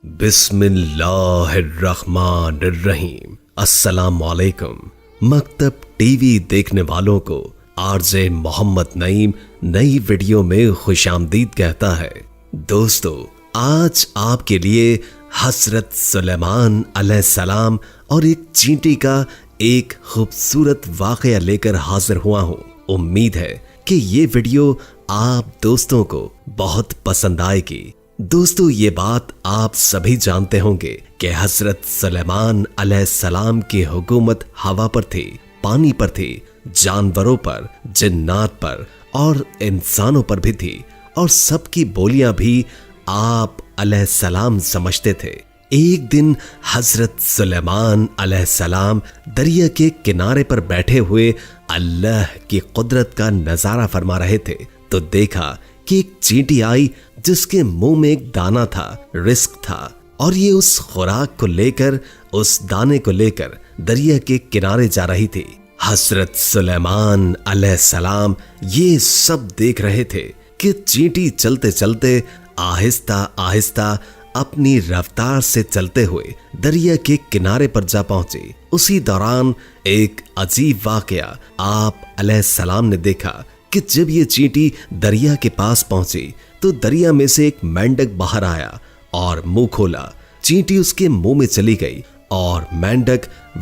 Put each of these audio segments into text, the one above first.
बिस्मिल्लाहिर्रहमानिर्रहीम। अस्सलाम वालेकुम। मकतब टीवी देखने वालों को आरजे मोहम्मद नईम नई वीडियो में खुशामदीद कहता है। दोस्तों, आज आपके लिए हजरत सुलेमान अलैहिस्सलाम और एक चींटी का एक खूबसूरत वाकया लेकर हाजिर हुआ हूँ। उम्मीद है कि ये वीडियो आप दोस्तों को बहुत पसंद आएगी। दोस्तों, ये बात आप सभी जानते होंगे कि हजरत सुलेमान अलैहिस्सलाम की हुकूमत हवा पर थी, पानी पर थी, जानवरों पर, जिन्नात पर और इंसानों पर भी थी, और सबकी बोलियां भी आप अलैहिस्सलाम समझते थे। एक दिन हजरत सुलेमान अलैहिस्सलाम दरिया के किनारे पर बैठे हुए अल्लाह की कुदरत का नजारा फरमा रहे थे तो देखा कि एक चींटी आई जिसके मुंह में एक दाना था, रिस्क था, और ये उस खुराक को लेकर, उस दाने को लेकर दरिया के किनारे जा रही थी। हजरत सुलेमान अलैहिस्सलाम ये सब देख रहे थे कि चींटी चलते चलते आहिस्ता आहिस्ता अपनी रफ्तार से चलते हुए दरिया के किनारे पर जा पहुंची। उसी दौरान एक अजीब वाकया आप अलैहिस्सलाम ने देखा कि जब ये चींटी दरिया के पास पहुंची तो दरिया में से एक मेंढक बाहर आया और मुंह खोला। चींटी उसके मुंह में चली गई और मेंढक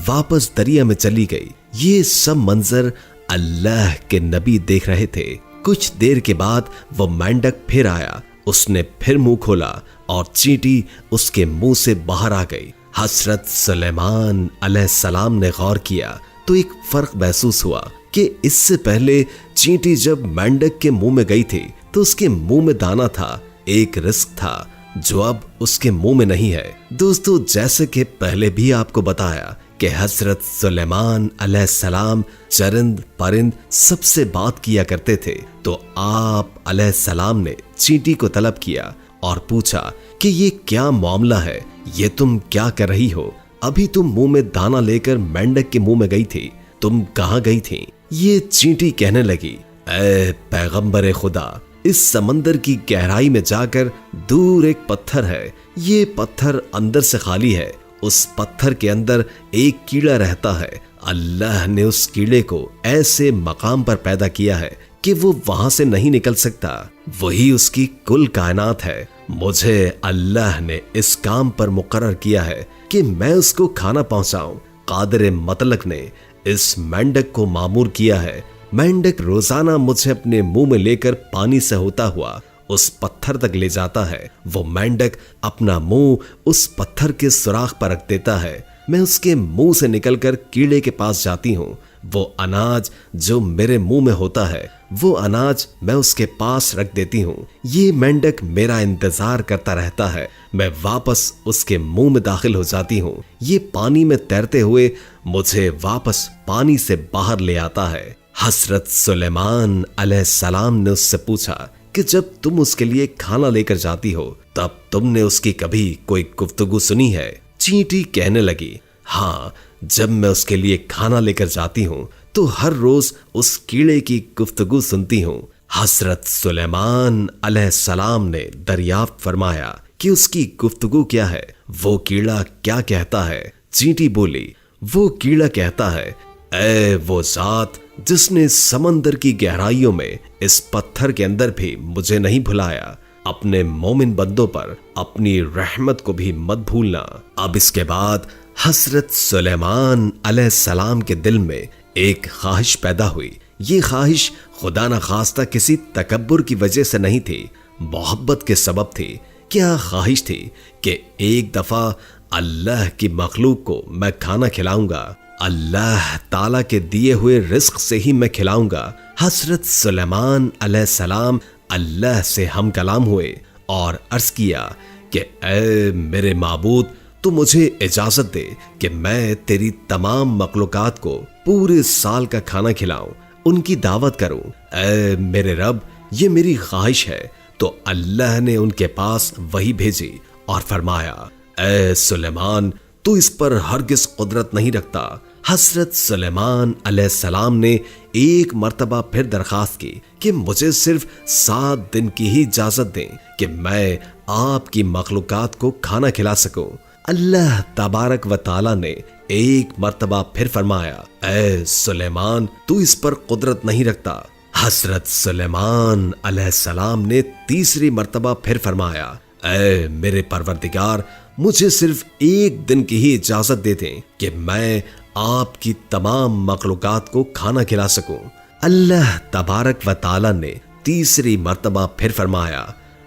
वापस दरिया में चली गई। ये सब मंजर अल्लाह के नबी देख रहे थे। कुछ देर के बाद वो मेंढक फिर आया, उसने फिर मुंह खोला और चींटी उसके मुंह से बाहर आ गई। हजरत सुलेमान अलैहिस्सलाम ने गौर किया तो एक फर्क महसूस हुआ कि इससे पहले चींटी जब मेंढक के मुंह में गई थी तो उसके मुंह में दाना था, एक रिस्क था, जो अब उसके मुंह में नहीं है। दोस्तों, जैसे कि पहले भी आपको बताया कि हजरत सुलेमान अलैहिस्सलाम चरिंद परिंद सबसे बात किया करते थे, तो आप अलैहिस्सलाम ने चींटी को तलब किया और पूछा कि ये क्या मामला है, ये तुम क्या कर रही हो? अभी तुम मुंह में दाना लेकर मेंढक के मुंह में गई थी, तुम कहाँ गई थी? ये चींटी कहने लगी, ऐ पैगंबर खुदा, इस समंदर की गहराई में जाकर दूर एक पत्थर है, ये पत्थर अंदर से खाली है, उस पत्थर के अंदर एक कीड़ा रहता है। अल्लाह ने उस कीड़े को ऐसे मकाम पर पैदा किया है कि वो वहां से नहीं निकल सकता, वही उसकी कुल कायनात है। मुझे अल्लाह ने इस काम पर मुकर्रर किया है कि मैं उसको खाना पहुंचाऊं। कादिर मतलक ने इस मेंढक को मामूर किया है। मेंढक रोजाना मुझे अपने मुंह में लेकर पानी से होता हुआ उस पत्थर तक ले जाता है। वो मेंढक अपना मुंह उस पत्थर के सुराख पर रख देता है। मैं उसके मुंह से निकलकर कीड़े के पास जाती हूँ। वो अनाज जो मेरे मुंह में होता है, वो अनाज मैं उसके पास रख देती हूँ। ये मेंढक मेरा इंतजार करता रहता है। मैं वापस उसके मुंह में दाखिल हो जाती हूँ। ये पानी में तैरते हुए मुझे वापस पानी से बाहर ले आता है। हजरत सुलेमान अलैहिस्सलाम ने उससे पूछा कि जब तुम उसके लिए खाना लेकर जाती हो तब तुमने उसकी कभी कोई गुफ्तगू सुनी है? चींटी कहने लगी, हाँ, जब मैं उसके लिए खाना लेकर जाती हूँ तो हर रोज उस कीड़े की गुफ्तगू सुनती हूँ। हजरत सुलेमान अलैहिस्सलाम ने दरियाफ्त फरमाया कि उसकी गुफ्तगू क्या है, वो कीड़ा क्या कहता है? चींटी बोली, वो कीड़ा कहता है, ऐ वो जात जिसने समंदर की गहराइयों में इस पत्थर के अंदर भी मुझे नहीं भुलाया, अपने मोमिन बंदों पर अपनी रहमत को भी मत भूलना। अब इसके बाद हजरत सुलेमान अलैहिस्सलाम के दिल में एक ख्वाहिश पैदा हुई। ये ख्वाहिश खुदा न खास्ता किसी तकब्बुर की वजह से नहीं थी, मोहब्बत के सबब थी। क्या ख्वाहिश थी कि एक दफा अल्लाह की मखलूक को मैं खाना खिलाऊंगा, अल्लाह ताला के दिए हुए रिस्क से ही मैं खिलाऊंगा। हजरत सुलेमान अलैहिस्सलाम अल्लाह से हम कलाम हुए और अर्ज किया कि ऐ मेरे माबूद, तू मुझे इजाजत दे कि मैं तेरी तमाम मखलूकात को पूरे साल का खाना खिलाऊं, उनकी दावत करूं। ऐ मेरे रब, ये मेरी ख्वाहिश है। तो अल्लाह ने उनके पास वही भेजी और फरमाया, ऐ सुलेमान, तू इस पर हरगिज कुदरत नहीं रखता। حضرت سلیمان علیہ السلام نے ایک مرتبہ پھر درخواست کی کہ مجھے صرف 7 دن کی ہی اجازت دیں کہ میں آپ کی مخلوقات کو کھانا کھلا سکوں۔ اللہ تبارک و تعالی نے ایک مرتبہ پھر فرمایا، اے سلیمان تو اس پر قدرت نہیں رکھتا۔ حضرت سلیمان علیہ السلام نے تیسری مرتبہ پھر فرمایا، اے میرے پروردگار مجھے صرف 1 دن کی ہی اجازت دے دیں کہ میں آپ کی تمام مخلوقات کو کھانا کھلا سکوں۔ اللہ تبارک و تعالی نے تیسری مرتبہ پھر فرمایا،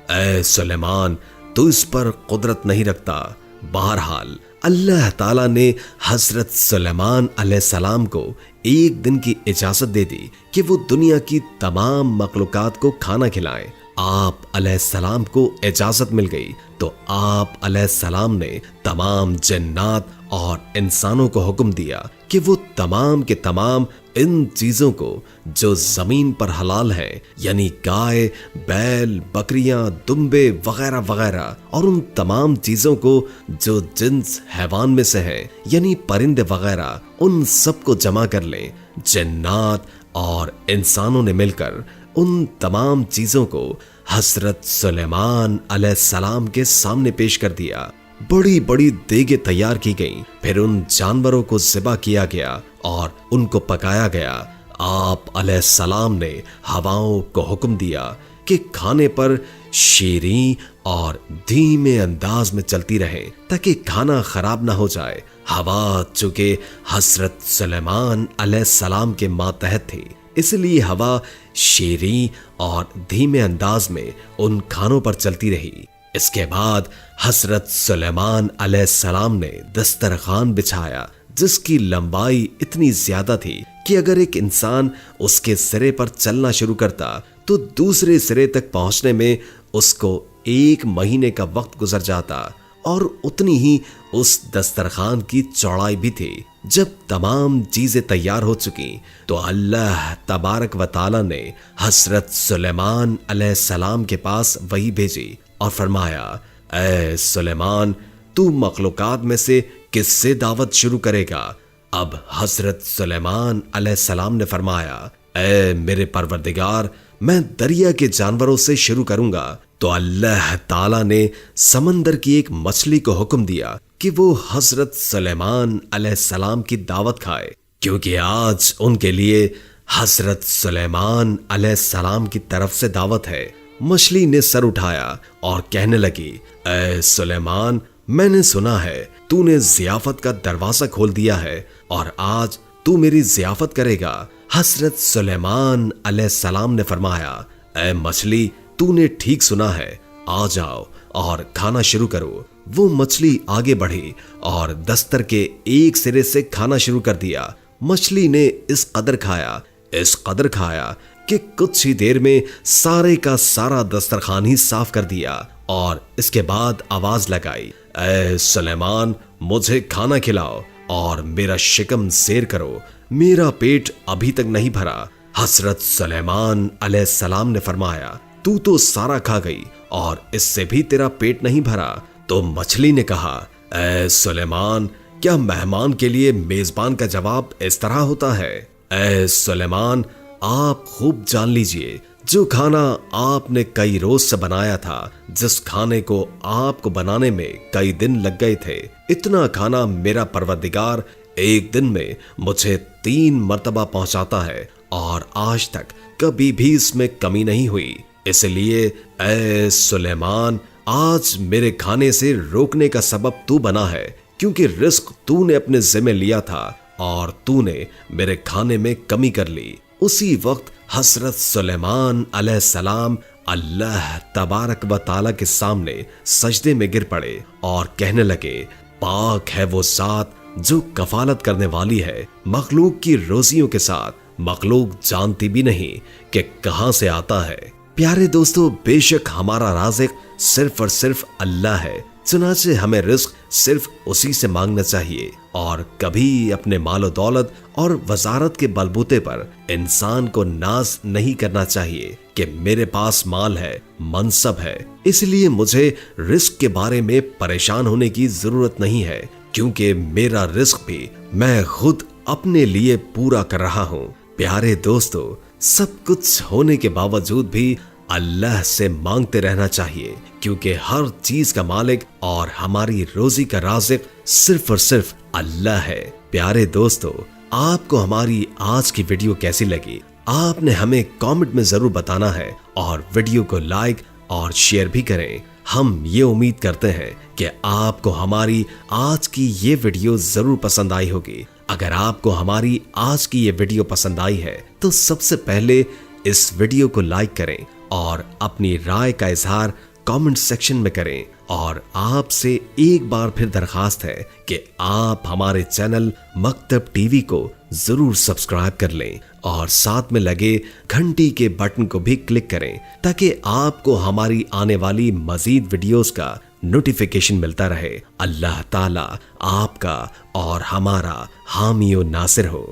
اے سلیمان تو اس پر قدرت نہیں رکھتا۔ بہرحال اللہ تعالیٰ نے حضرت سلیمان علیہ السلام کو 1 دن کی اجازت دے دی کہ وہ دنیا کی تمام مخلوقات کو کھانا کھلائیں۔ آپ علیہ السلام کو اجازت مل گئی تو آپ علیہ السلام نے تمام جنات اور انسانوں کو حکم دیا کہ وہ تمام کے تمام ان چیزوں کو جو زمین پر حلال ہیں، یعنی گائے، بیل، بکریاں، دمبے وغیرہ وغیرہ، اور ان تمام چیزوں کو جو جنس حیوان میں سے ہے یعنی پرندے وغیرہ، ان سب کو جمع کر لیں۔ جنات اور انسانوں نے مل کر ان تمام چیزوں کو حضرت سلیمان علیہ السلام کے سامنے پیش کر دیا۔ بڑی بڑی دیگیں تیار کی گئیں، پھر ان جانوروں کو ذبح کیا گیا اور ان کو پکایا گیا۔ آپ علیہ السلام نے ہواؤں کو حکم دیا کہ کھانے پر شیریں اور دھیمے انداز میں چلتی رہے تاکہ کھانا خراب نہ ہو جائے۔ ہوا چونکہ حضرت سلیمان علیہ السلام کے ماتحت تھی، اس لیے ہوا شیریں اور دھیمے انداز میں ان کھانوں پر چلتی رہی۔ اس کے بعد حضرت سلیمان علیہ السلام نے دسترخوان بچھایا جس کی لمبائی اتنی زیادہ تھی کہ اگر ایک انسان اس کے سرے پر چلنا شروع کرتا تو دوسرے سرے تک پہنچنے میں اس کو 1 مہینے کا وقت گزر جاتا، اور اتنی ہی اس دسترخوان کی چوڑائی بھی تھی۔ جب تمام چیزیں تیار ہو چکی تو اللہ تبارک و تعالی نے حضرت سلیمان علیہ السلام کے پاس وحی بھیجی اور فرمایا، اے سلیمان تو مخلوقات میں سے کس سے دعوت شروع کرے گا؟ اب حضرت سلیمان علیہ السلام نے فرمایا، اے میرے پروردگار میں دریا کے جانوروں سے شروع کروں گا۔ تو اللہ تعالیٰ نے سمندر کی ایک مچھلی کو حکم دیا کہ وہ حضرت سلیمان علیہ السلام کی دعوت کھائے، کیونکہ آج ان کے لیے حضرت سلیمان علیہ السلام کی طرف سے دعوت ہے۔ مچھلی نے سر اٹھایا اور کہنے لگی، اے سلیمان میں نے سنا ہے تو نے ضیافت کا دروازہ کھول دیا ہے اور آج تو میری ضیافت کرے گا۔ حضرت سلیمان علیہ السلام نے فرمایا، اے مچھلی تو نے ٹھیک سنا ہے، آ جاؤ اور کھانا شروع کرو۔ وہ مچھلی آگے بڑھی اور دستر کے ایک سرے سے کھانا شروع کر دیا۔ مچھلی نے اس قدر کھایا کہ کچھ ہی دیر میں سارے کا سارا دسترخوان ہی صاف کر دیا، اور اس کے بعد آواز لگائی، اے سلیمان مجھے کھانا کھلاؤ اور میرا شکم سیر کرو، میرا پیٹ ابھی تک نہیں بھرا۔ حضرت سلیمان علیہ السلام نے فرمایا، تو سارا کھا گئی اور اس سے بھی تیرا پیٹ نہیں بھرا۔ تو مچھلی نے کہا، اے سلیمان کیا مہمان کے لیے میزبان کا جواب اس طرح ہوتا ہے؟ اے سلیمان آپ خوب جان لیجئے جو کھانا آپ نے کئی روز سے بنایا تھا، جس کھانے کو آپ کو بنانے میں کئی دن لگ گئے تھے، اتنا کھانا میرا پروردگار ایک دن میں مجھے 3 مرتبہ پہنچاتا ہے، اور آج تک کبھی بھی اس میں کمی نہیں ہوئی۔ اس لیے اے سلیمان آج میرے کھانے سے روکنے کا سبب تو بنا ہے، کیونکہ رزق تو نے اپنے ذمہ لیا تھا اور تو نے میرے کھانے میں کمی کر لی۔ اسی وقت حضرت سلیمان علیہ السلام اللہ تبارک و تعالیٰ کے سامنے سجدے میں گر پڑے اور کہنے لگے، پاک ہے وہ ذات جو کفالت کرنے والی ہے مخلوق کی روزیوں کے ساتھ، مخلوق جانتی بھی نہیں کہ کہاں سے آتا ہے۔ پیارے دوستو، بے شک ہمارا رازق صرف اور صرف اللہ ہے، چنانچہ ہمیں رزق صرف اسی سے مانگنا چاہیے، اور کبھی اپنے مال و دولت اور وزارت کے بلبوتے پر انسان کو ناز نہیں کرنا چاہیے کہ میرے پاس مال ہے، منصب ہے، اس لیے مجھے رزق کے بارے میں پریشان ہونے کی ضرورت نہیں ہے، کیونکہ میرا رزق بھی میں خود अपने लिए पूरा कर रहा हूँ। प्यारे दोस्तों, सब कुछ होने के बावजूद भी अल्लाह से मांगते रहना चाहिए, क्योंकि हर चीज का मालिक और हमारी रोजी का राज़िक सिर्फ और सिर्फ अल्लाह है। प्यारे दोस्तों, आपको हमारी आज की वीडियो कैसी लगी आपने हमें कमेंट में जरूर बताना है, और वीडियो को लाइक और शेयर भी करें। हम ये उम्मीद करते हैं कि आपको हमारी आज की ये वीडियो जरूर पसंद आई होगी। अगर आपको हमारी आज की ये वीडियो पसंद आई है तो सबसे पहले इस वीडियो को लाइक करें और अपनी राय का इजहार कमेंट सेक्शन में करें। और आपसे एक बार फिर दरखास्त है कि आप हमारे चैनल मकतब टीवी को जरूर सब्सक्राइब कर लें और साथ में लगे घंटी के बटन को भी क्लिक करें, ताकि आपको हमारी आने वाली मजीद वीडियोस का नोटिफिकेशन मिलता रहे। अल्लाह ताला आपका और हमारा हामी और नासिर हो।